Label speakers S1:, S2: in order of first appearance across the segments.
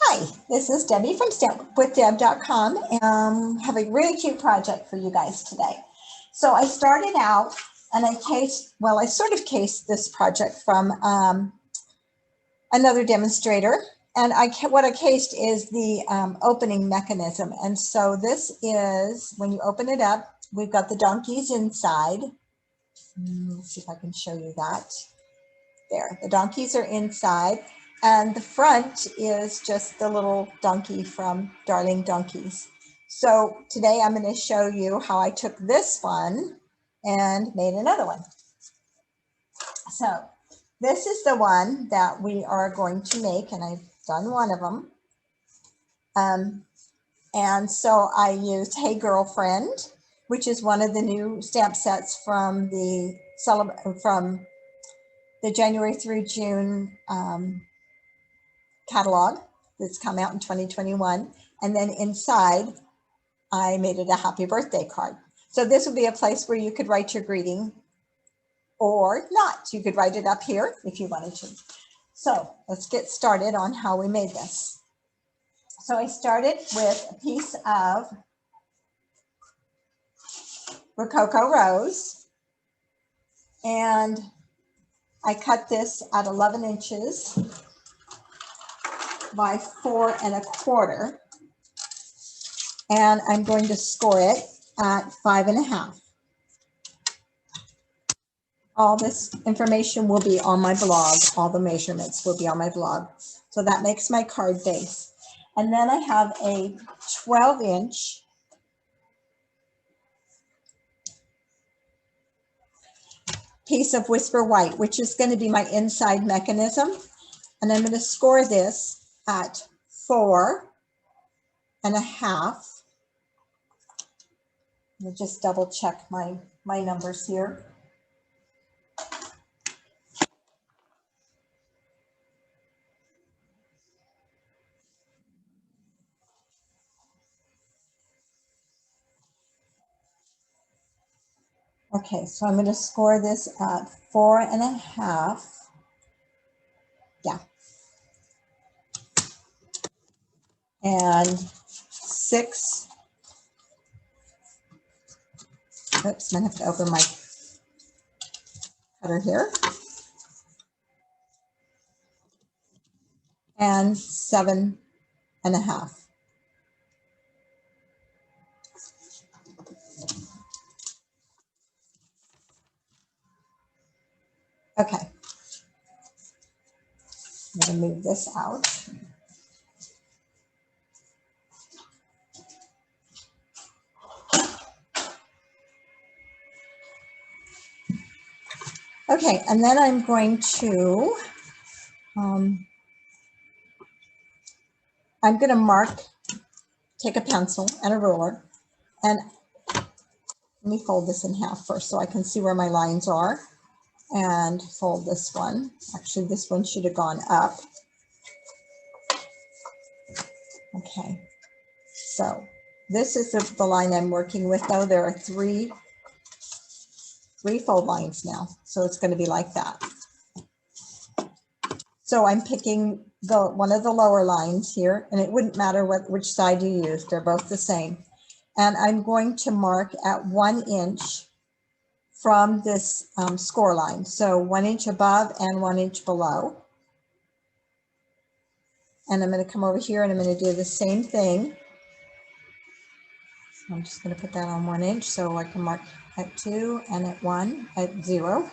S1: Hi, this is Debbie from stampwithdeb.com, and have a really cute project for you guys today. So I started out and I sort of cased this project from another demonstrator, and what I cased is the opening mechanism. And so this is, when you open it up, we've got the donkeys inside. Let's see if I can show you that. There, the donkeys are inside. And the front is just the little donkey from Darling Donkeys. So today I'm going to show you how I took this one and made another one. So this is the one that we are going to make, and I've done one of them. And so I used Hey Girlfriend, which is one of the new stamp sets from the January through June catalog that's come out in 2021. And then inside, I made it a happy birthday card. So this would be a place where you could write your greeting or not. You could write it up here if you wanted to. So let's get started on how we made this. So I started with a piece of Rococo Rose, and I cut this at 11 inches by 4 1/4, and I'm going to score it at 5 1/2. All this information will be on my blog. All the measurements will be on my blog. So that makes my card base. And then I have a 12-inch piece of Whisper White, which is going to be my inside mechanism. And I'm going to score this at 4 1/2. I'll just double check my numbers here. Okay, so I'm going to score this at 4 1/2. Yeah. And 6. Oops, I'm going to have to open my cutter here. And 7 1/2. Okay. I'm going to move this out. Okay, and then I'm going to mark, take a pencil and a ruler, and let me fold this in half first so I can see where my lines are, and fold this one. Actually, this one should have gone up. Okay, so this is the line I'm working with, though. There are three fold lines now, so it's going to be like that. So I'm picking one of the lower lines here, and it wouldn't matter which side you use. They're both the same. And I'm going to mark at 1 inch from this score line. So 1 inch above and 1 inch below. And I'm going to come over here and I'm going to do the same thing. So I'm just going to put that on 1 inch so I can mark at 2 and at 1, at 0.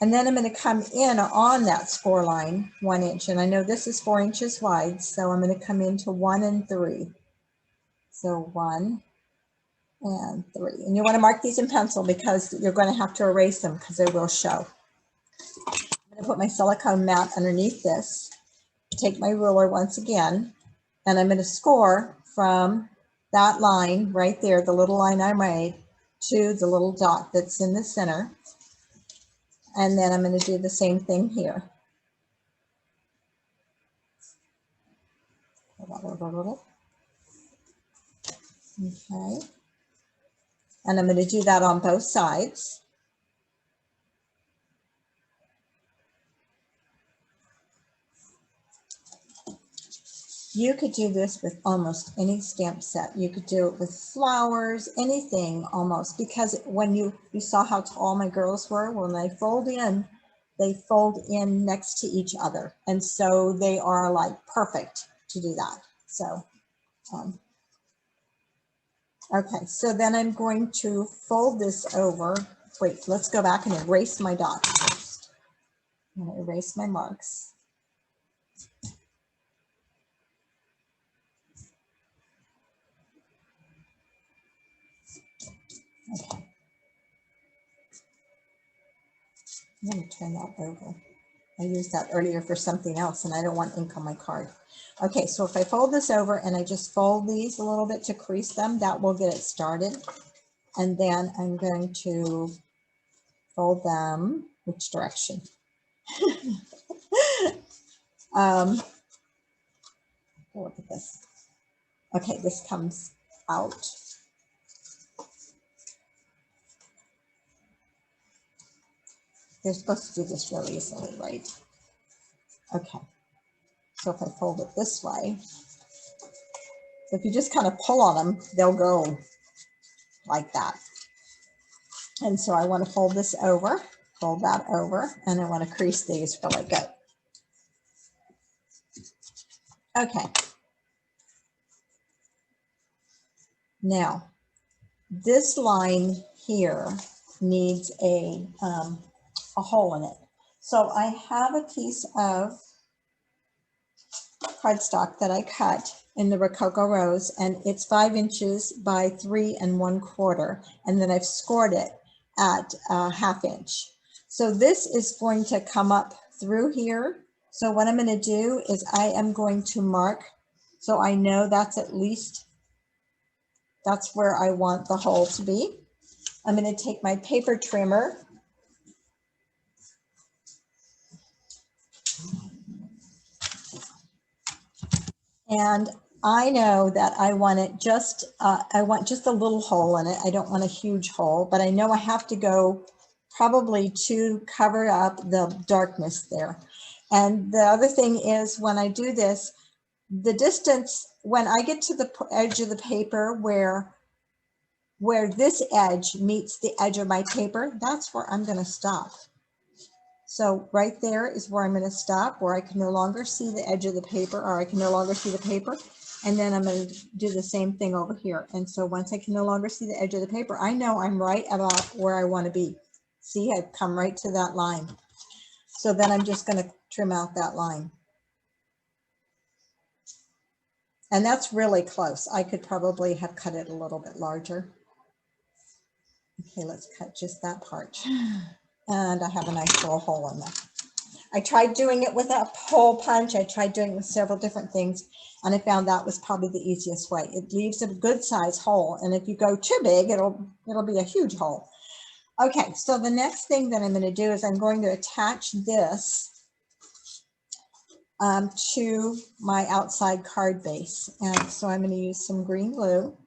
S1: And then I'm going to come in on that score line 1 inch. And I know this is 4 inches wide, so I'm going to come into 1 and 3. So 1 and 3. And you want to mark these in pencil because you're going to have to erase them because they will show. I'm going to put my silicone mat underneath this, take my ruler once again, and I'm going to score from that line right there, the little line I made, to the little dot that's in the center. And then I'm going to do the same thing here. Okay. And I'm going to do that on both sides. You could do this with almost any stamp set. You could do it with flowers, anything almost, because when you saw how tall my girls were, when they fold in next to each other. And so they are like perfect to do that. So, okay, so then I'm going to fold this over. Wait, let's go back and erase my dots first. I'm going to erase my marks. Okay. I'm going to turn that over. I used that earlier for something else and I don't want ink on my card. Okay, so if I fold this over and I just fold these a little bit to crease them, that will get it started. And then I'm going to fold them, which direction? Look at this. Okay, this comes out. You're supposed to do this really easily, right? Okay, so if I fold it this way, if you just kind of pull on them, they'll go like that. And so I want to fold this over, fold that over, and I want to crease these really good. Okay. Now, this line here needs a hole in it. So I have a piece of cardstock that I cut in the Rococo Rose, and it's 5 inches by 3 1/4, and then I've scored it at 1/2 inch. So this is going to come up through here. So what I'm going to do is I am going to mark, so I know that's at least, that's where I want the hole to be. I'm going to take my paper trimmer and I know that I want it just, I want just a little hole in it. I don't want a huge hole, but I know I have to go probably to cover up the darkness there. And the other thing is when I do this, the distance, when I get to the edge of the paper where this edge meets the edge of my paper, that's where I'm going to stop. So right there is where I'm going to stop, where I can no longer see the edge of the paper, or I can no longer see the paper. And then I'm going to do the same thing over here. And so once I can no longer see the edge of the paper, I know I'm right about where I want to be. See, I've come right to that line. So then I'm just going to trim out that line. And that's really close. I could probably have cut it a little bit larger. Okay, let's cut just that part. And I have a nice little hole in there. I tried doing it with a hole punch. I tried doing it with several different things, and I found that was probably the easiest way. It leaves a good size hole, and if you go too big, it'll be a huge hole. Okay, so the next thing that I'm going to do is I'm going to attach this to my outside card base. And so I'm going to use some green glue,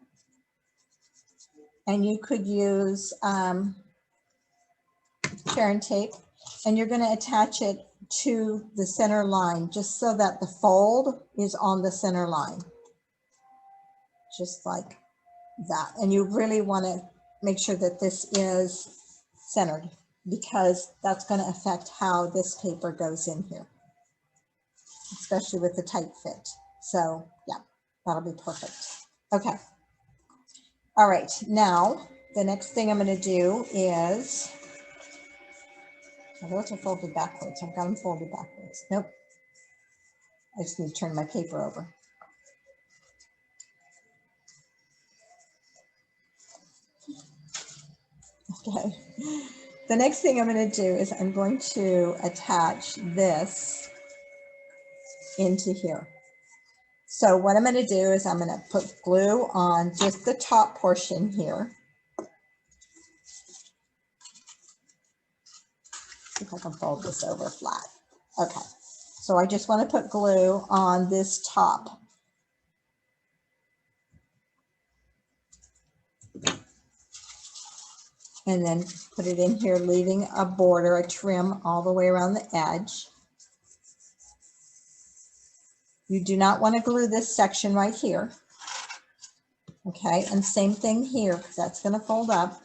S1: and you could use Sharon tape, and you're going to attach it to the center line just so that the fold is on the center line, just like that. And you really want to make sure that this is centered, because that's going to affect how this paper goes in here, especially with the tight fit. So yeah, that'll be perfect. Okay. All right, now the next thing I'm going to do is, those are folded backwards. I've got them folded backwards. Nope. I just need to turn my paper over. Okay. The next thing I'm going to do is I'm going to attach this into here. So what I'm going to do is I'm going to put glue on just the top portion here. See if I can fold this over flat. Okay. So I just want to put glue on this top. And then put it in here, leaving a border, a trim all the way around the edge. You do not want to glue this section right here. Okay, and same thing here, because that's going to fold up.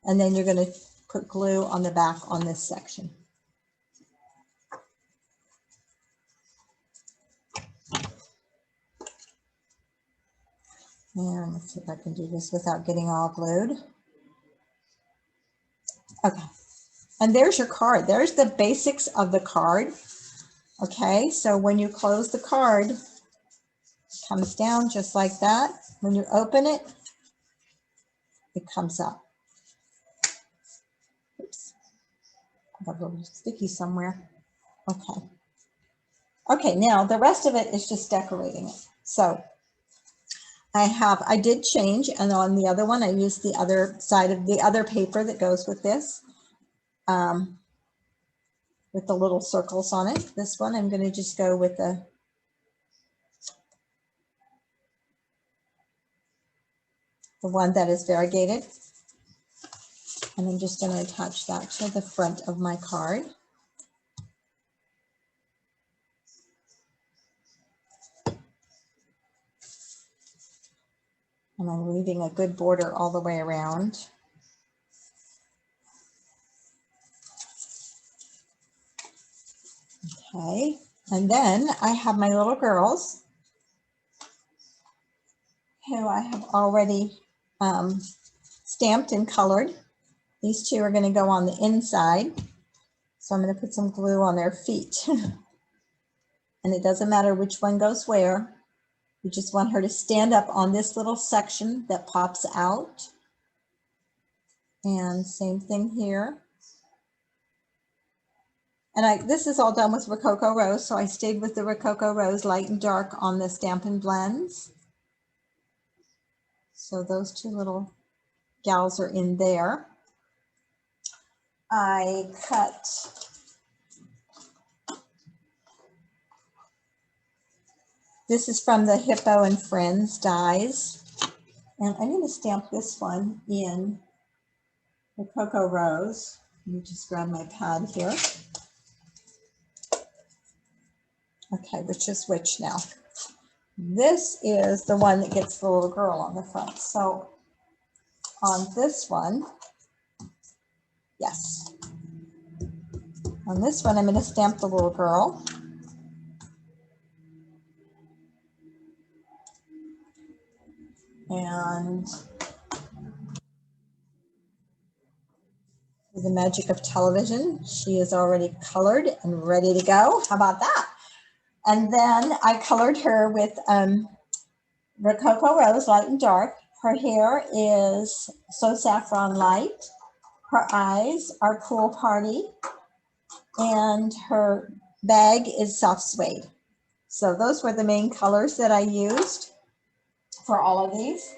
S1: And then you're going to put glue on the back on this section. And let's see if I can do this without getting all glued. Okay, and there's your card. There's the basics of the card. Okay, so when you close the card, it comes down just like that. When you open it, it comes up. Oops, I got a little sticky somewhere. Okay. Okay, now the rest of it is just decorating it. So I did change, and on the other one, I used the other side of the other paper that goes with this, with the little circles on it. This one, I'm going to just go with the one that is variegated. And I'm just going to attach that to the front of my card. And I'm leaving a good border all the way around. Okay, and then I have my little girls who I have already stamped and colored. These two are going to go on the inside. So I'm going to put some glue on their feet. And it doesn't matter which one goes where. You just want her to stand up on this little section that pops out. And same thing here. And this is all done with Rococo Rose, so I stayed with the Rococo Rose light and dark on the Stampin' Blends. So those two little gals are in there. I cut this is from the Hippo and Friends dies, and I'm going to stamp this one in Rococo Rose. Let me just grab my pad here. Okay, which is which now? This is the one that gets the little girl on the front. So on this one, yes. On this one, I'm going to stamp the little girl. And the magic of television, she is already colored and ready to go. How about that? And then I colored her with Rococo Rose, light and dark. Her hair is So Saffron Light. Her eyes are Cool Party. And her bag is Soft Suede. So those were the main colors that I used for all of these.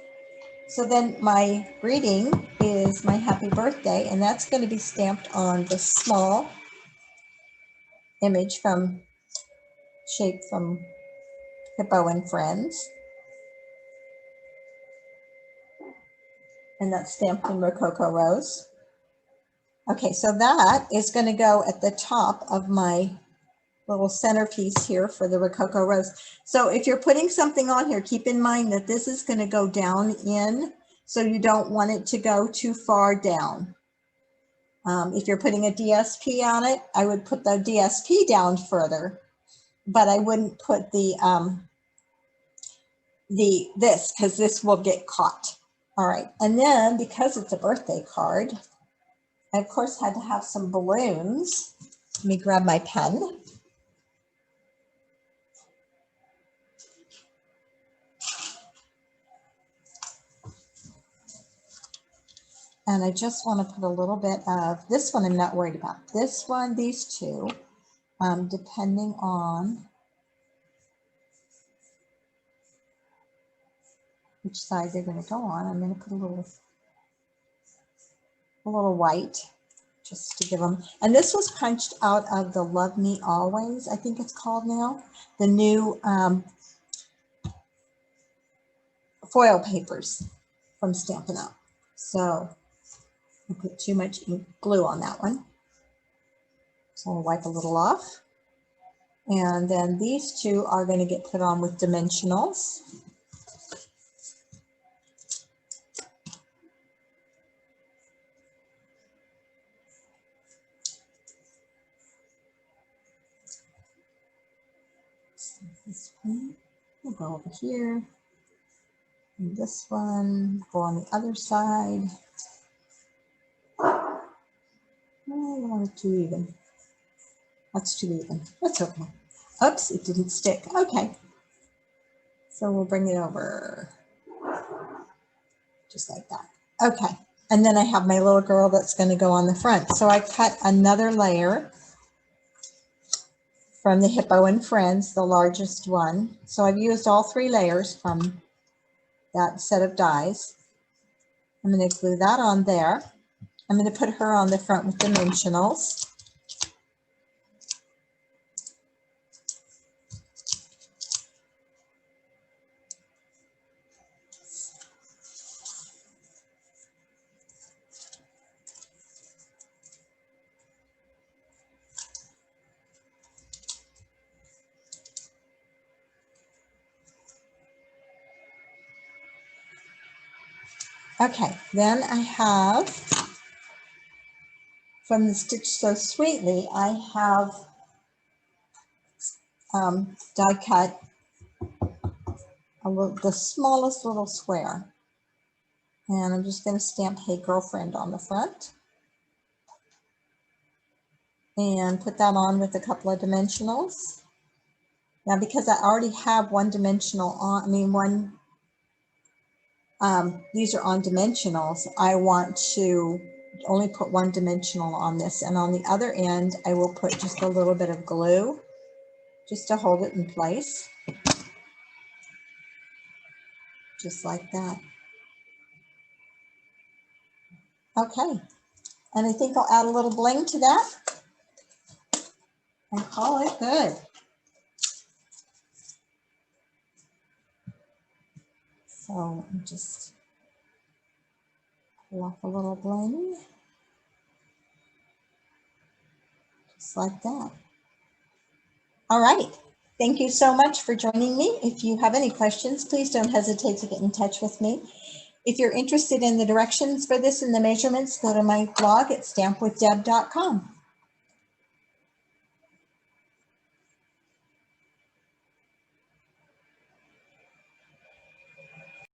S1: So then my greeting is my happy birthday, and that's going to be stamped on the small image from shape from Hippo and Friends. And that's stamped in Rococo Rose. Okay, so that is going to go at the top of my little centerpiece here for the Rococo Rose. So if you're putting something on here, keep in mind that this is going to go down in, so you don't want it to go too far down. If you're putting a DSP on it, I would put the DSP down further, but I wouldn't put this, because this will get caught. All right, and then because it's a birthday card, I of course had to have some balloons. Let me grab my pen. And I just want to put a little bit of, this one I'm not worried about. This one, these two, depending on which side they're going to go on, I'm going to put a little white just to give them. And this was punched out of the Love Me Always, I think it's called now, the new foil papers from Stampin' Up. So I put too much glue on that one. So I'll wipe a little off. And then these two are going to get put on with dimensionals. So this one will go over here. And this one go on the other side. Oh, I want it too even. That's too even. That's okay. Oops, it didn't stick. Okay. So we'll bring it over just like that. Okay. And then I have my little girl that's going to go on the front. So I cut another layer from the Hippo and Friends, the largest one. So I've used all 3 layers from that set of dies. I'm going to glue that on there. I'm going to put her on the front with dimensionals. Okay, then I have, from the Stitch So Sweetly, I have die cut the smallest little square. And I'm just going to stamp Hey Girlfriend on the front. And put that on with a couple of dimensionals. Now, because I already have one dimensional on, these are on dimensionals, I want to only put one dimensional on this. And on the other end, I will put just a little bit of glue just to hold it in place. Just like that. Okay. And I think I'll add a little bling to that and call it good. So just pull off a little bling. Just like that. All right. Thank you so much for joining me. If you have any questions, please don't hesitate to get in touch with me. If you're interested in the directions for this and the measurements, go to my blog at stampwithdeb.com.